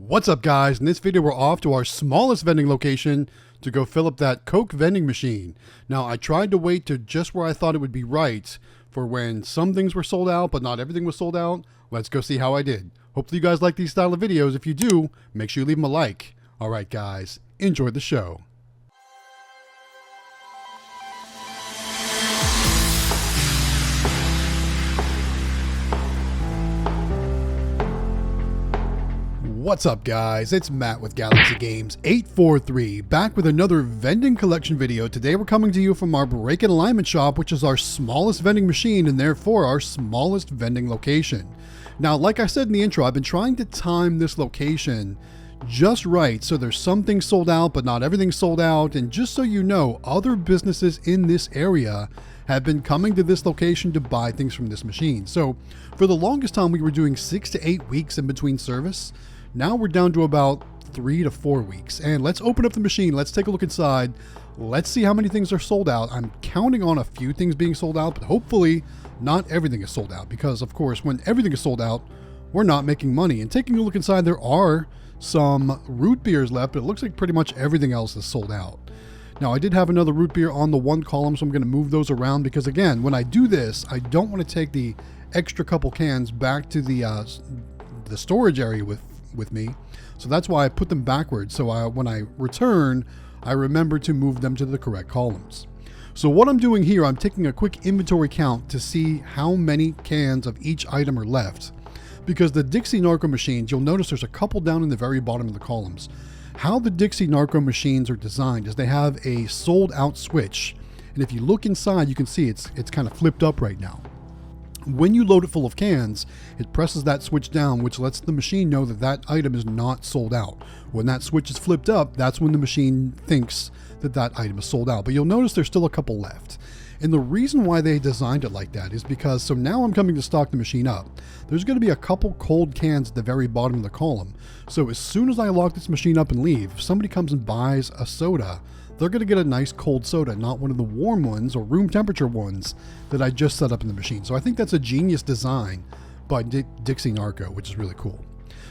What's up, guys? In this video we're off to our smallest vending location to go fill up that Coke vending machine. Now I tried to wait to just where I thought it would be right for when some things were sold out but not everything was sold out. Let's go see how I did. Hopefully you guys like these style of videos. If you do, make sure you leave them a like. Alright guys, enjoy the show. What's up, guys? It's Matt with Galaxy Games 843, back with another vending collection video. Today we're coming to you from our break and alignment shop, which is our smallest vending machine and therefore our smallest vending location. Now, like I said in the intro, I've been trying to time this location just right, so there's some things sold out but not everything sold out. And just so you know, other businesses in this area have been coming to this location to buy things from this machine. So for the longest time we were doing 6 to 8 weeks in between service. Now we're down to about 3 to 4 weeks. And let's open up the machine. Let's take a look inside. Let's see how many things are sold out. I'm counting on a few things being sold out, but hopefully not everything is sold out, because of course when everything is sold out, we're not making money. And taking a look inside, there are some root beers left, but it looks like pretty much everything else is sold out. Now I did have another root beer on the one column, so I'm going to move those around because again, when I do this, I don't want to take the extra couple cans back to the storage area with me. So that's why I put them backwards. So when I return, I remember to move them to the correct columns. So what I'm doing here, I'm taking a quick inventory count to see how many cans of each item are left. Because the Dixie Narco machines, you'll notice there's a couple down in the very bottom of the columns. How the Dixie Narco machines are designed is they have a sold out switch. And if you look inside, you can see it's kind of flipped up right now. When you load it full of cans, it presses that switch down, which lets the machine know that that item is not sold out. When that switch is flipped up, that's when the machine thinks that that item is sold out. But you'll notice there's still a couple left. And the reason why they designed it like that is because, so now I'm coming to stock the machine up. There's going to be a couple cold cans at the very bottom of the column. So as soon as I lock this machine up and leave, if somebody comes and buys a soda, they're going to get a nice cold soda, not one of the warm ones or room temperature ones that I just set up in the machine. So I think that's a genius design by Dixie Narco, which is really cool.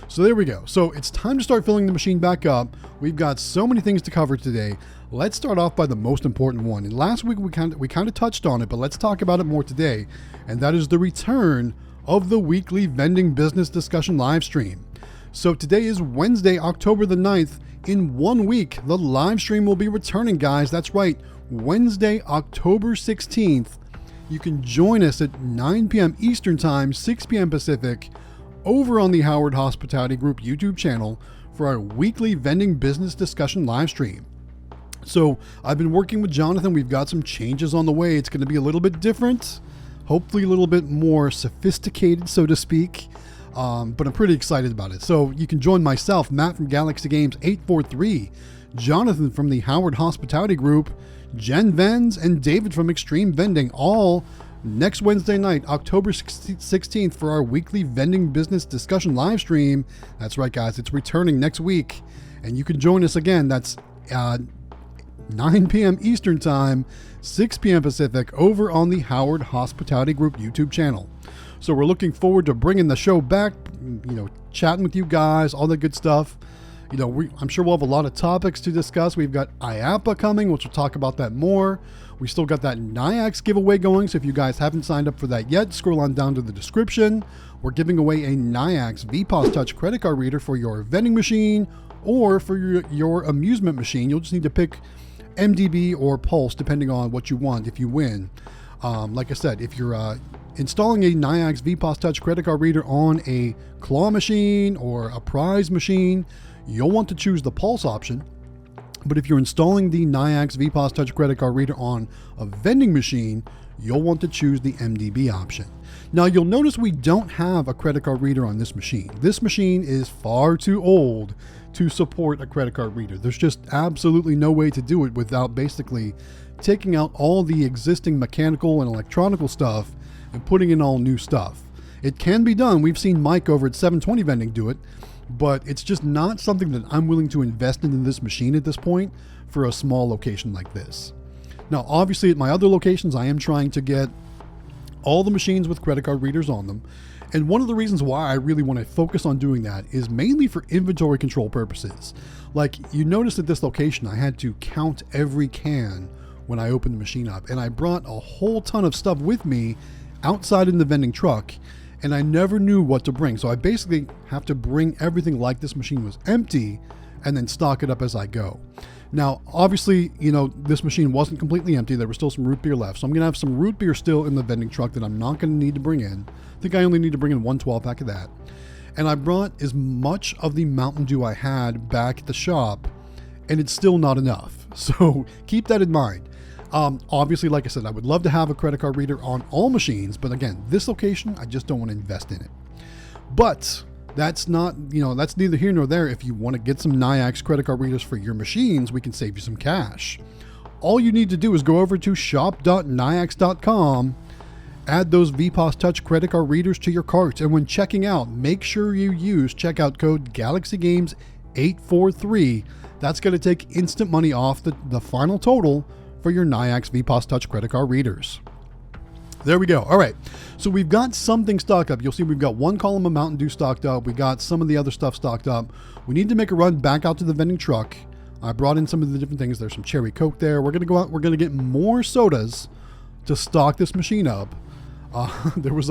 So there we go. So it's time to start filling the machine back up. We've got so many things to cover today. Let's start off by the most important one. And last week we kind of touched on it, but let's talk about it more today. And that is the return of the weekly vending business discussion live stream. So today is Wednesday, October the 9th. In 1 week, the live stream will be returning, guys. That's right, Wednesday, October 16th. You can join us at 9 p.m. Eastern Time, 6 p.m. Pacific, over on the Howard Hospitality Group YouTube channel for our weekly vending business discussion live stream. So I've been working with Jonathan. We've got some changes on the way. It's going to be a little bit different, hopefully a little bit more sophisticated, so to speak. But I'm pretty excited about it. So you can join myself, Matt from Galaxy Games 843, Jonathan from the Howard Hospitality Group, Jen Venz, and David from Extreme Vending, all next Wednesday night, October 16th, for our weekly vending business discussion live stream. That's right, guys. It's returning next week. And you can join us again. That's 9 p.m. Eastern Time, 6 p.m. Pacific, over on the Howard Hospitality Group YouTube channel. So we're looking forward to bringing the show back, chatting with you guys, all that good stuff. I'm sure we'll have a lot of topics to discuss. We've got IAPA coming, which we'll talk about that more. We still got that NIAX giveaway going. So if you guys haven't signed up for that yet, scroll on down to the description. We're giving away a NIAX VPOS Touch credit card reader for your vending machine or for your amusement machine. You'll just need to pick MDB or Pulse, depending on what you want if you win. Like I said, if you're installing a NIAX VPOS Touch credit card reader on a claw machine or a prize machine, you'll want to choose the Pulse option. But if you're installing the NIAX VPOS Touch credit card reader on a vending machine, you'll want to choose the MDB option. Now you'll notice we don't have a credit card reader on this machine. This machine is far too old to support a credit card reader. There's just absolutely no way to do it without basically taking out all the existing mechanical and electronical stuff and putting in all new stuff. It can be done. We've seen Mike over at 720 Vending do it, but it's just not something that I'm willing to invest in this machine at this point for a small location like this. Now, obviously at my other locations, I am trying to get all the machines with credit card readers on them. And one of the reasons why I really want to focus on doing that is mainly for inventory control purposes. Like you noticed at this location, I had to count every can when I opened the machine up, and I brought a whole ton of stuff with me outside in the vending truck, and I never knew what to bring. So I basically have to bring everything like this machine was empty and then stock it up as I go. Now, obviously, you know, this machine wasn't completely empty. There was still some root beer left. So I'm going to have some root beer still in the vending truck that I'm not going to need to bring in. I think I only need to bring in 1 12-pack of that. And I brought as much of the Mountain Dew I had back at the shop, and it's still not enough. So keep that in mind. Obviously, like I said, I would love to have a credit card reader on all machines, but again, this location, I just don't want to invest in it. But that's not, you know, that's neither here nor there. If you want to get some Nayax credit card readers for your machines, we can save you some cash. All you need to do is go over to shop.nayax.com, add those VPOS Touch credit card readers to your cart, and when checking out, make sure you use checkout code GalaxyGames843. That's going to take instant money off the final total for your Nayax VPOS Touch credit card readers. There we go. All right. So we've got something stocked up. You'll see we've got 1 column of Mountain Dew stocked up. We got some of the other stuff stocked up. We need to make a run back out to the vending truck. I brought in some of the different things. There's some cherry Coke there. We're going to go out. We're going to get more sodas to stock this machine up. There was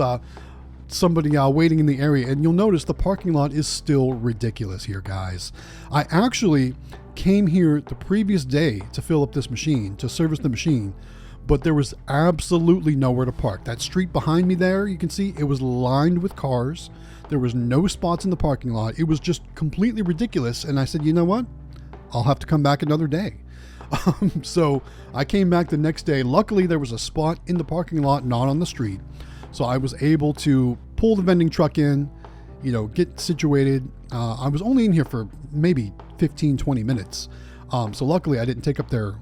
somebody waiting in the area, and you'll notice the parking lot is still ridiculous here, guys. I actually came here the previous day to fill up this machine, to service the machine, but there was absolutely nowhere to park. That street behind me there, you can see it was lined with cars. There was no spots in the parking lot. It was just completely ridiculous. And I said, you know what? I'll have to come back another day. So I came back the next day. Luckily, there was a spot in the parking lot, not on the street. So I was able to pull the vending truck in, you know, get situated. I was only in here for maybe 15, 20 minutes. So luckily I didn't take up their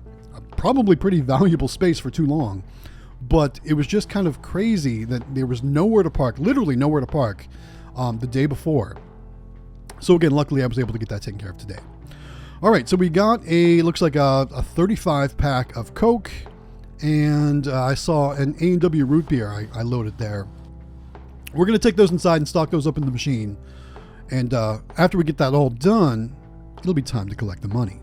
probably pretty valuable space for too long, but it was just kind of crazy that there was nowhere to park, literally nowhere to park the day before. So again, luckily I was able to get that taken care of today. All right, so we got looks like a 35 pack of Coke, and I saw an A&W root beer I loaded there. We're going to take those inside and stock those up in the machine. And after we get that all done, it'll be time to collect the money.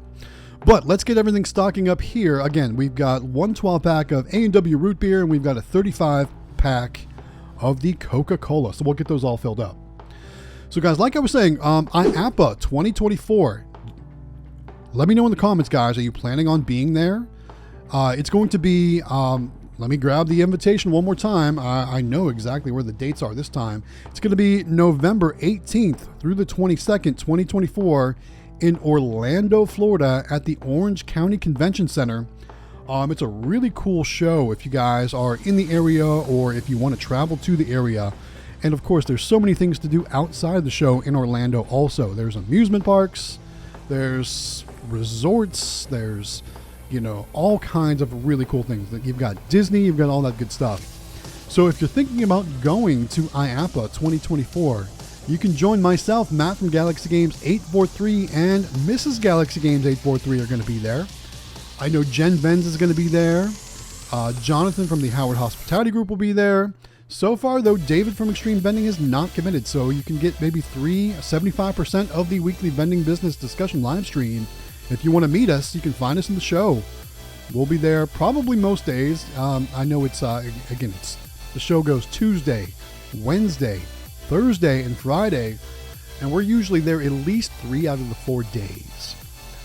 But let's get everything stocking up here. Again, we've got 1 12-pack of A&W root beer, and we've got a 35-pack of the Coca-Cola. So we'll get those all filled up. So guys, like I was saying, IAPA 2024. Let me know in the comments, guys. Are you planning on being there? It's going to be, let me grab the invitation one more time. I know exactly where the dates are this time. It's going to be November 18th through the 22nd, 2024 in Orlando, Florida at the Orange County Convention Center. It's a really cool show if you guys are in the area or if you want to travel to the area. And of course, there's so many things to do outside the show in Orlando also. There's amusement parks, there's resorts, there's, you know, all kinds of really cool things. You've got Disney, you've got all that good stuff. So if you're thinking about going to IAPA 2024, you can join myself, Matt from Galaxy Games 843, and Mrs. Galaxy Games 843 are going to be there. I know Jen Benz is going to be there. Jonathan from the Howard Hospitality Group will be there. So far, though, David from Extreme Vending is not committed, so you can get maybe 75% of the weekly vending business discussion live stream. If you want to meet us, you can find us in the show. We'll be there probably most days. I know it's, again, the show goes Tuesday, Wednesday, Thursday, and Friday, and we're usually there at least 3 out of the 4 days.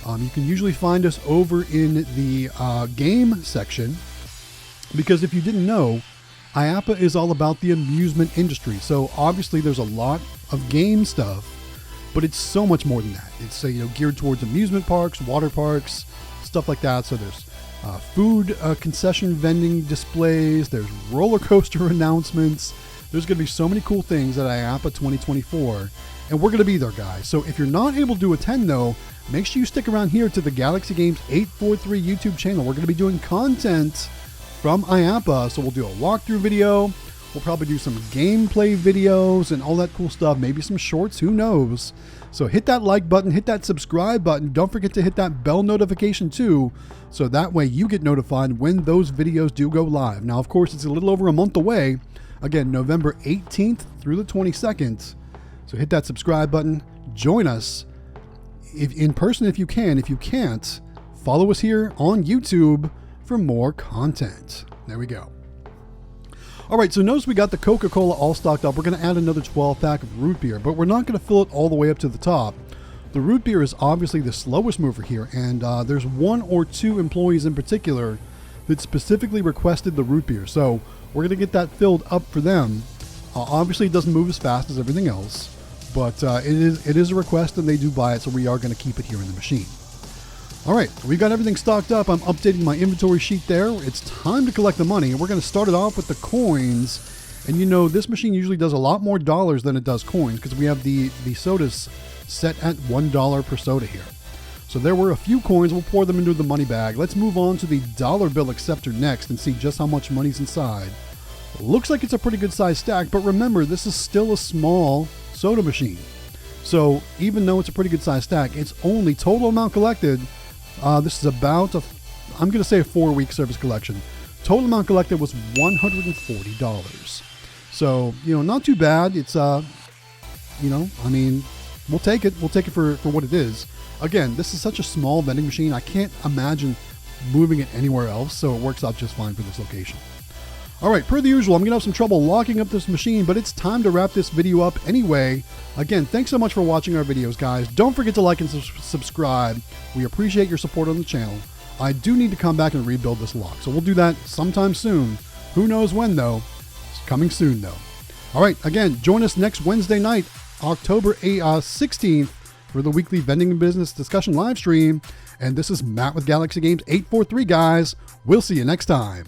You can usually find us over in the game section, because if you didn't know, IAPA is all about the amusement industry. So obviously there's a lot of game stuff, but it's so much more than that. It's geared towards amusement parks, water parks, stuff like that. So there's food concession vending displays, there's roller coaster announcements. There's going to be so many cool things at IAPA 2024, and we're going to be there, guys. So if you're not able to attend, though, make sure you stick around here to the Galaxy Games 843 YouTube channel. We're going to be doing content from IAPA, so we'll do a walkthrough video. We'll probably do some gameplay videos and all that cool stuff, maybe some shorts, who knows. So hit that like button, hit that subscribe button. Don't forget to hit that bell notification too, so that way you get notified when those videos do go live. Now, of course, it's a little over a month away. Again, November 18th through the 22nd. So hit that subscribe button. Join us in person if you can. If you can't, follow us here on YouTube for more content. There we go. All right, so notice we got the Coca-Cola all stocked up. We're going to add another 12-pack of root beer, but we're not going to fill it all the way up to the top. The root beer is obviously the slowest mover here, and there's 1 or 2 employees in particular that specifically requested the root beer. So we're going to get that filled up for them. Obviously, it doesn't move as fast as everything else, but it is a request, and they do buy it, so we are going to keep it here in the machine. All right, we got everything stocked up. I'm updating my inventory sheet there. It's time to collect the money, and we're going to start it off with the coins. And you know, this machine usually does a lot more dollars than it does coins because we have the sodas set at $1 per soda here. So there were a few coins. We'll pour them into the money bag. Let's move on to the dollar bill acceptor next and see just how much money's inside. Looks like it's a pretty good size stack, but remember, this is still a small soda machine. So even though it's a pretty good size stack, it's only total amount collected. This is about I'm going to say a 4-week service collection. Total amount collected was $140. So, you know, not too bad. It's, you know, I mean, we'll take it. We'll take it for what it is. Again, this is such a small vending machine. I can't imagine moving it anywhere else. So it works out just fine for this location. All right, per the usual, I'm going to have some trouble locking up this machine, but it's time to wrap this video up anyway. Again, thanks so much for watching our videos, guys. Don't forget to like and subscribe. We appreciate your support on the channel. I do need to come back and rebuild this lock, so we'll do that sometime soon. Who knows when, though? It's coming soon, though. All right, again, join us next Wednesday night, October 16th, for the weekly Vending and Business Discussion live stream. And this is Matt with Galaxy Games 843, guys. We'll see you next time.